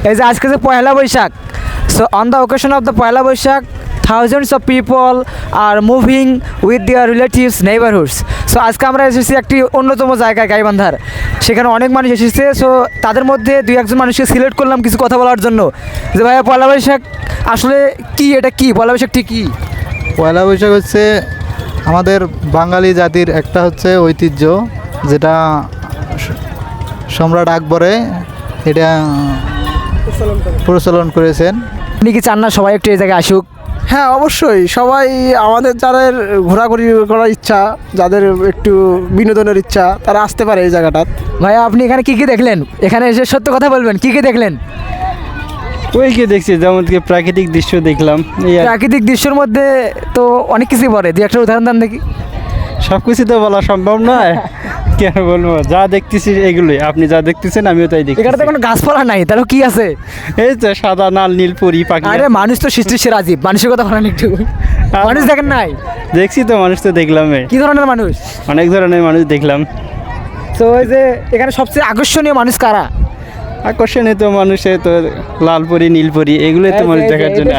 এই যে আজকে যে Poila Boishakh, so on the occasion of the Poila Boishakh thousands of people are moving with their relatives neighborhoods. So আজকে আমরা এসেছি একটি অন্যতম জায়গায় গাইবান্ধার, সেখানে অনেক মানুষ এসেছে। সো তাদের মধ্যে দুই একজন মানুষকে সিলেক্ট করলাম কিছু কথা বলার জন্য, যে ভাইয়া পয়লা বৈশাখ আসলে কি, এটা কি পয়লা বৈশাখটি কি? পয়লা বৈশাখ হচ্ছে আমাদের বাঙালি জাতির একটা হচ্ছে ঐতিহ্য, যেটা সম্রাট আকবরে এটা প্রচলন করেছেন। আপনি কি চান না সবাই একটু এই জায়গায় আসুক? হ্যাঁ, অবশ্যই সবাই, আমাদের যাদের ঘোরাঘুরি করার ইচ্ছা, যাদের একটু বিনোদনের ইচ্ছা, তারা আসতে পারে এই জায়গাটা। ভাইয়া আপনি এখানে কি কি দেখলেন? এখানে এসে সত্য কথা বলবেন, কি কি দেখলেন? ওই কি দেখছি, যেমন কি প্রাকৃতিক দৃশ্য দেখলাম। প্রাকৃতিক দৃশ্যের মধ্যে তো অনেক কিছুই পড়ে, দু একটা উদাহরণ দেন দেখি। সব কিছু তো বলা সম্ভব নয়, কেন বলবো? যা দেখতেছি এগুলোই, আপনি যা দেখতেছেন আমিও তাই দেখছি। এখানে তো কোনো গাছপালা নাই, তাহলে কি আছে? এই তো সাদা নাল নীল পরি পাখি। আরে মানুষ তো সৃষ্টির সেরা জীব, মানুষের কথা বলেন একটু। মানুষ দেখেন নাই? দেখছি তো, মানুষ তো দেখলাম। কি ধরনের মানুষ? অনেক ধরনের মানুষ দেখলাম। তো ওই যে এখানে সবচেয়ে আকর্ষণীয় মানুষ কারা? আকর্ষণীয় তো মানুষে তো লাল পরি নীল পরি, এগুলোই তো মানুষ দেখার জন্য।